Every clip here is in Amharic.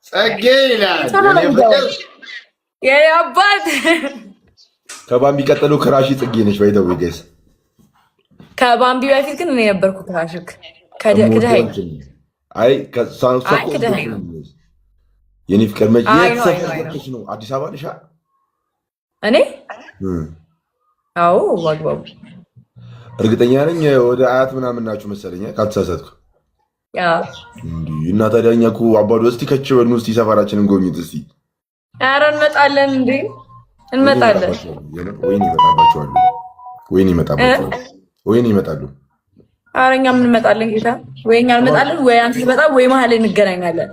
ጸጌ ይላል የኔ አባት። ከባምቢ ቀጥሎ ክራሺ ጽጌ ነች። ባይተው ጋይስ ከባምቢ በፊት ግን እኔ ነበርኩ ክራሽክ። ከደሃይ አይ ከሳንሰኮ የኔ ፍቅር መቼ የተሰፈረች ነው? አዲስ አበባ ነሽ? እኔ አዎ፣ ዋግባቡ እርግጠኛ ነኝ ወደ አያት ምናምን ናችሁ መሰለኝ ካልተሳሳትኩ። እና ታዲያ እኛ እኮ አባዶ እስቲ ከች በሉ እስቲ ሰፈራችንን ጎብኝት እስቲ። ኧረ እንመጣለን እንዴ እንመጣለን። ወይኔ ይመጣሉ። ኧረ እኛ ምን እንመጣለን ጌታ። ወይ እኛ እንመጣለን ወይ አንተ ትመጣ ወይ መሀል ላይ እንገናኛለን።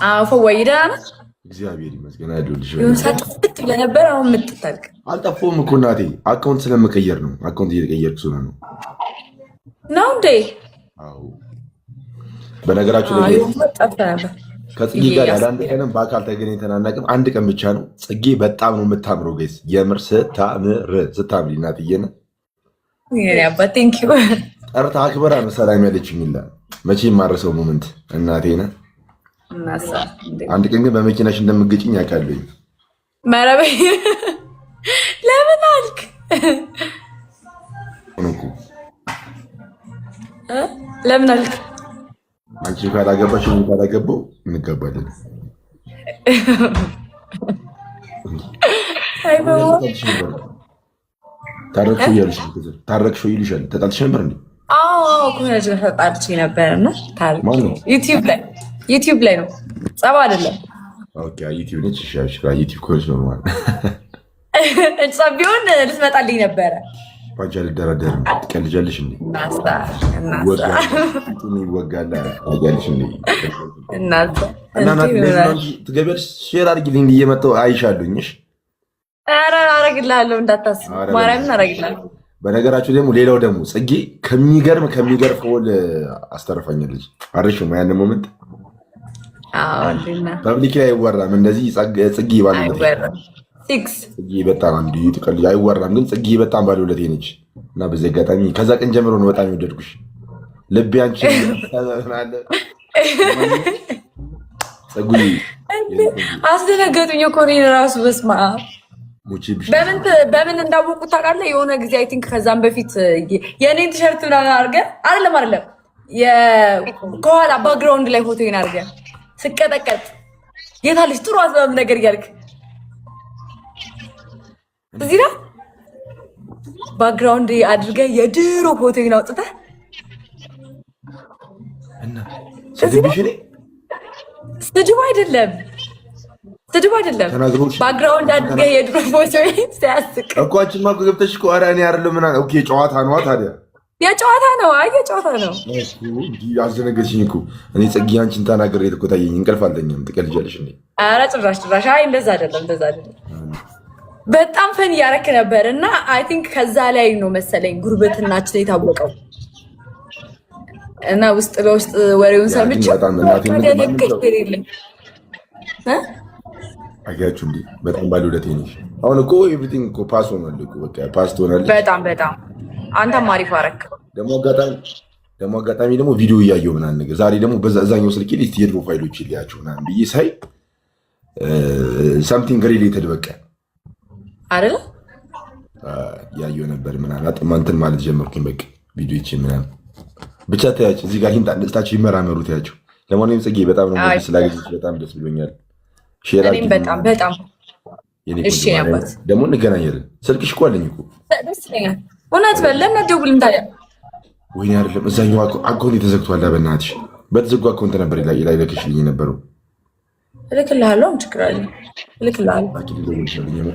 አዎ ወይ ደህና ነህ? እግዚአብሔር ይመስገን። አይዶልሽ ሰጥፍት ብለህ ነበር። አሁን ምትታልቅ አልጠፋሁም እኮ እናቴ። አካውንት ስለምቀየር ነው። አካውንት እየቀየርኩ ስለሆነ ነው እንዴ? አዎ። በነገራችሁ ላይ ከጽጌ ጋር ያለ አንድ ቀንም በአካል ተገናኝተን አናውቅም። አንድ ቀን ብቻ ነው። ጽጌ በጣም ነው የምታምረው ጋይስ። የምር ስታምሪ እናትዬ ነህ። አባት ቴንኪው። ጠርታ አክበራ ነው ሰላም ያለችኝ ይላል። መቼ የማረሰው ሞመንት እናቴ ነህ። አንድ ቀን ግን በመኪናሽ እንደምትገጭኝ ያውቃለኝ። መረበይ ለምን አልክ? ለምን አልክ? አንቺ ካላገባሽ እኔ ካላገባው እንጋባለን። ታረቅሽው ይልሻል። ተጣልተሽ ነበር እንዴ? አዎ ኮነጅ ተጣልቼ ነበርና ዩቲዩብ ላይ ነው። ጸባ አይደለም። ኦኬ ዩቲዩብ ነች። እሺ ዩቲዩብ ኮነጅ ነው ማለት ጸብ ቢሆን ልትመጣልኝ ነበረ። ባንቺ አልደራደርም። ትቀልጃለሽ እንዴ? ይወጋል ያለሽ እንዴ? ትገቢያለሽ። ሼር አድርጊልኝ እየመጣሁ አይሻሉኝ። እሺ ኧረ አደርግልሃለሁ እንዳታስብ። ማርያምን አደርግልሃለሁ። በነገራችሁ ደግሞ ሌላው ደግሞ ጽጌ ከሚገርም ፎል አስተርፋኛለች። አረሽም ያን ሞመንት ፐብሊክ ላይ አይወራም እንደዚህ ጽጌ ባሉለት ጽጌ በጣም እንዲህ ትቀልጅ አይወራም፣ ግን ጽጌ በጣም ባሉለት ነች እና በዚህ አጋጣሚ ከዛ ቀን ጀምሮ ነው በጣም የወደድኩሽ። ልቤ አንቺ ጽጉይ አስደነገጡኝ እኮ እኔን እራሱ። በስመ አብ በምን እንዳወቁት ታውቃለህ? የሆነ ጊዜ አይ ቲንክ ከዛም በፊት የእኔን ቲሸርት ምናምን አድርገህ አይደለም ከኋላ ባክግራውንድ ላይ ፎቶዬን አድርገህ ስቀጠቀጥ የታለች ጥሩ አስበብ ነገር እያልክ እዚህ ጋር ባክግራውንድ አድርገህ የድሮ ፎቶዬን አውጥተህ ስድብ አይደለም ባክግራውንድ አድርገህ የድሮ ፎቶዬን ሲያስቅ እኮ አንቺማ እኮ ገብተሽ እኮ ኧረ እኔ አይደለም ምናምን። ኦኬ ጨዋታ ነዋ ታዲያ የጨዋታ ነው። አይ የጨዋታ ነው። አስደነገጥሽኝ እኮ እኔ ጽጌ አንቺን ተናግሬ እኮ ታየኝ። እንቅልፍ አልተኛም። ትቀልጃለሽ እንዴ? ኧረ ጭራሽ። አይ እንደዛ አይደለም። በጣም ፈን እያረክ ነበር እና አይ ቲንክ ከዛ ላይ ነው መሰለኝ ጉርብትናችን የታወቀው እና ውስጥ ለውስጥ ወሬውን ሰምቼ አያችሁ እንዴ? በጣም ባለውለቴ ነሽ። አሁን እኮ ኤቭሪቲንግ እኮ ፓስ ሆኗል እኮ በቃ ፓስ ትሆናለች። በጣም አንተም አሪፍ አደረክ። ደግሞ አጋጣሚ ደግሞ ቪዲዮ እያየሁ ምናምን ነገር ዛሬ ደግሞ በዛኛው ስልኬ ላይ የድሮ ፋይሎች ይልያቸው ምናምን ብዬ ሳይ ሳምቲንግ ሪሌትድ በቃ አይደለ ያየሁ ነበር ምናምን አጥማንትን ማለት ጀመርኩኝ። በቃ ቪዲዮች ምናምን ብቻ ታያችሁ እዚህ ጋር ሂንት አንስታችሁ ይመራመሩ ታያችሁ። ለማንኛውም ጽጌ በጣም ነው ስላገኘሁሽ በጣም ደስ ብሎኛል። ሼር አድርጊ። በጣም እሺ ያባት ደግሞ እንገናኛለን። ስልክሽ እኮ አለኝ እኮ ደስ ይለኛል። እውነት በለም ደውልም ታዲያ። ወይኔ አይደለም እዛኛው አካውንት ተዘግቷል። በእናትሽ በተዘጉ አካውንት ነበር ላይ ለክሽልኝ የነበረው። እልክልሃለሁ። ችግር አለ እልክልሃለሁ።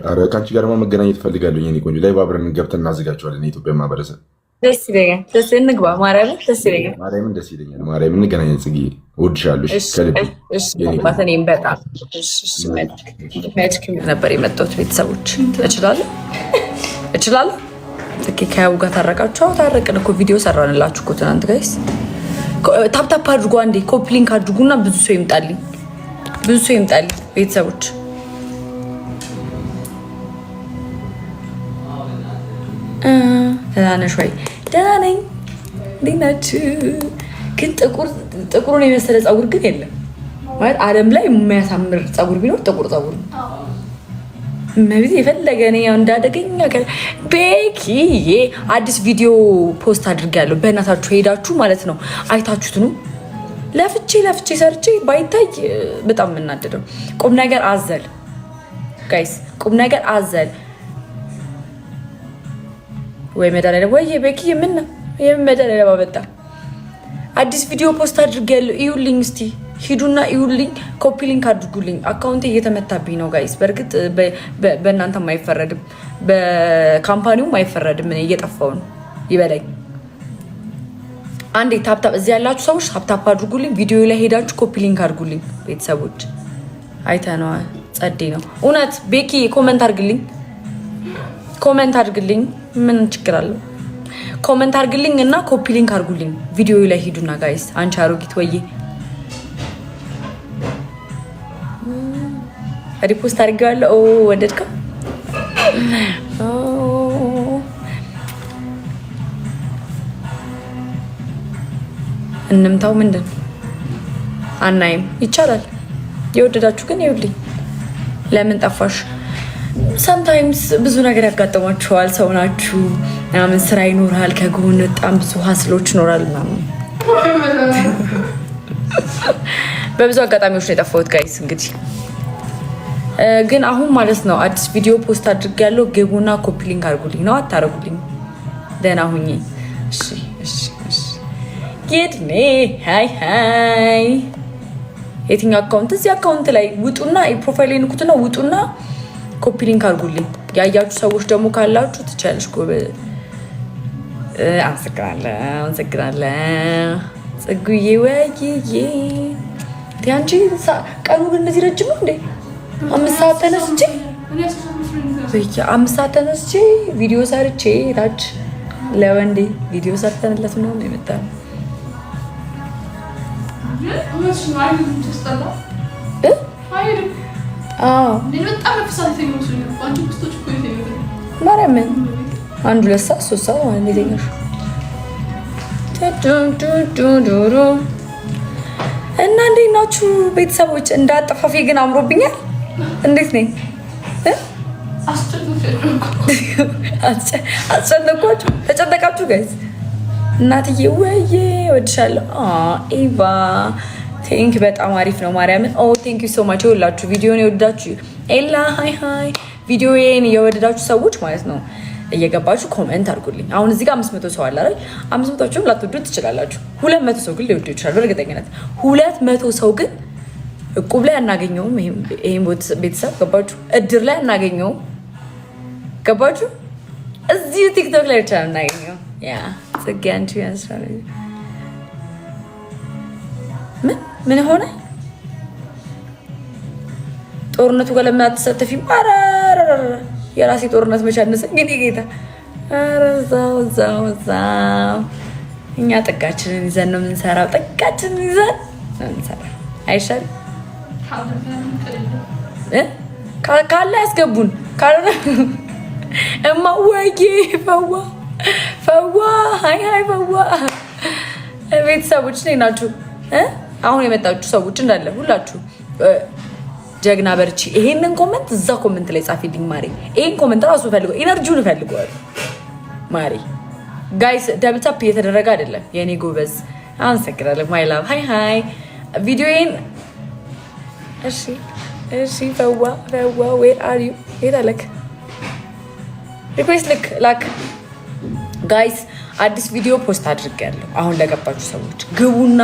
ኧረ ከአንቺ ጋርማ መገናኘት እፈልጋለሁ የእኔ ቆንጆ። ላይ አብረን ገብተን እናዘጋጀዋለን። የኢትዮጵያ ማህበረሰብ ደስ ይለኛል። እንግባ። ማርያምን ደስ ይለኛል። ማርያምን እንገናኛለን። ጽጌ እወድሻለሁ ከልቤ። እኔም በጣም ነበር የመጣሁት። ቤተሰቦች እችላለሁ። ከያቡ ጋር ታረቃችሁ? ታረቅን እኮ ቪዲዮ ሰራንላችሁ እኮ ትናንት። ጋይስ ታፕታፕ አድርጎ አንዴ ኮፕሊንክ አድርጉና ብዙ ሰው ይምጣልኝ ቤተሰቦች። ደህና ነሽ ወይ? ደህና ነኝ። እንዴት ናችሁ? ግን ጥቁሩን የመሰለ ፀጉር ግን የለም። ማለት ዓለም ላይ የሚያሳምር ፀጉር ቢኖር ጥቁር ፀጉር ነው። መብት የፈለገ ነው እንዳደገኛ ቤኪዬ አዲስ ቪዲዮ ፖስት አድርጌያለሁ። በእናታችሁ ሄዳችሁ ማለት ነው አይታችሁት ነው። ለፍቼ ሰርቼ ባይታይ በጣም የምናደደው ቁም ነገር አዘል ጋይስ፣ ቁም ነገር አዘል ወይ መዳለለ ወይ ቤኪዬ ምን ነው የመዳለለ ባበጣ አዲስ ቪዲዮ ፖስት አድርጌያለሁ። እዩልኝ እስቲ ሂዱና እዩልኝ፣ ኮፒ ሊንክ አድርጉልኝ። አካውንቴ እየተመታብኝ ነው ጋይስ። በእርግጥ በእናንተም አይፈረድም፣ በካምፓኒውም አይፈረድም። እኔ እየጠፋው ነው ይበላኝ። አንዴ ታፕታፕ እዚህ ያላችሁ ሰዎች ታፕታፕ አድርጉልኝ። ቪዲዮ ላይ ሄዳችሁ ኮፒ ሊንክ አድርጉልኝ። ቤተሰቦች አይተነዋል፣ ጸዴ ነው እውነት። ቤኪ ኮመንት አድርግልኝ። ምን ችግር አለው? ኮመንት አድርግልኝ እና ኮፒ ሊንክ አድርጉልኝ። ቪዲዮ ላይ ሂዱና ጋይስ። አንቺ አሮጊት ወዬ ሪፖስት አድርጌዋለሁ። ወደድከው? እንምታው ምንድን አናይም? ይቻላል። የወደዳችሁ ግን ይኸውልኝ። ለምን ጠፋሽ? ሰምታይምስ ብዙ ነገር ያጋጥሟችኋል። ሰው ናችሁ ምናምን፣ ስራ ይኖራል፣ ከጎን በጣም ብዙ ሀስሎች ይኖራል ምናምን። በብዙ አጋጣሚዎች ነው የጠፋሁት ጋይስ። እንግዲህ ግን አሁን ማለት ነው አዲስ ቪዲዮ ፖስት አድርጌያለሁ። ግቡና ኮፒ ሊንክ አድርጉልኝ። ነው አታረጉልኝ? ደህና ሁኚ። እሺ ጌድኔ ሃይ የትኛው አካውንት? እዚህ አካውንት ላይ ውጡና ፕሮፋይል ንኩትና ውጡና ኮፒ ሊንክ አድርጉልኝ። ያያችሁ ሰዎች ደግሞ ካላችሁ ትቻለሽ። አመሰግናለሁ ጽጉዬ ወይዬ። አንቺ ቀኑ ግን እንደዚህ ረጅም ነው እንዴ? 5 ሰዓት ተነስቼ ቪዲዮ ሰርቼ ታች ለወንዴ ቪዲዮ ሰርተንለት ነው የመጣው። ማርያምን 1 2 ሰዓት 3 ሰዓት ማለት ነው። እና እንዴት ናችሁ ቤተሰቦች? እንዳጠፋፊ ግን አምሮብኛል። እንዴት ነኝ? አስጨነቅኳችሁ? ተጨነቃችሁ ጋይዝ? እናትዬ ወይዬ ወድሻለሁ። ኢቫ ቴንክ በጣም አሪፍ ነው። ማርያምን ቴንክ ዩ ሶ ማች። ይኸውላችሁ ቪዲዮን የወደዳችሁ ኤላ ሃይ ቪዲዮዬን የወደዳችሁ ሰዎች ማለት ነው እየገባችሁ ኮሜንት አድርጉልኝ። አሁን እዚህ ጋር 500 ሰው አለ አይደል? 500ዎቹም ላትወዱት ትችላላችሁ። 200 ሰው ግን ሊወዱ ይችላል በእርግጠኝነት። 200 ሰው ግን እቁብ ላይ አናገኘውም። ይሄን ቤተሰብ ገባችሁ? እድር ላይ አናገኘውም። ገባችሁ? እዚህ ቲክቶክ ላይ ብቻ አናገኘው። ያ ጽጌ አንቺ ያስራል። ምን ሆነ? ጦርነቱ ጋር ለምን አትሳተፊም? የራሴ ጦርነት መቻነሰ እንግዲህ ጌታ ዛው እኛ ጥጋችንን ይዘን ነው የምንሰራው። ጥጋችንን ይዘን ነው የምንሰራው። አይሻልም? ካለ ያስገቡን፣ ካልሆነ እማ ወይዬ ፈዋ ሃይ ፈዋ ቤተሰቦች ነኝ ናችሁ። አሁን የመጣችሁ ሰዎች እንዳለ ሁላችሁ ጀግና በርቺ። ይሄንን ኮመንት እዛ ኮመንት ላይ ጻፊልኝ ማሪ። ይሄን ኮመንት ራሱ ፈልገው ኢነርጂውን እፈልገዋለሁ ማሪ። ጋይስ ደብል ታፕ እየተደረገ አይደለም የኔ ጎበዝ። አመሰግናለሁ ማይ ላቭ ሃይ ቪዲዮዬን። እሺ ፈዋ ዌር አር ዩ? የታለክ ሪኩዌስት ላክ ጋይስ። አዲስ ቪዲዮ ፖስት አድርጌያለሁ። አሁን ለገባችሁ ሰዎች ግቡና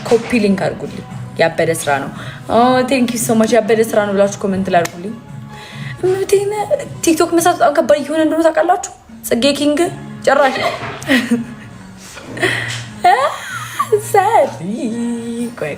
ኮፒ ሊንክ አድርጉልኝ። ያበደ ስራ ነው። ቴንክ ዩ ሶ ማች። ያበደ ስራ ነው ብላችሁ ኮሜንት ላይ አድርጉልኝ። ቲክቶክ መስራት በጣም ከባድ እየሆነ እንደሆነ ታውቃላችሁ። ጽጌ ኪንግ ጭራሽ ቆይ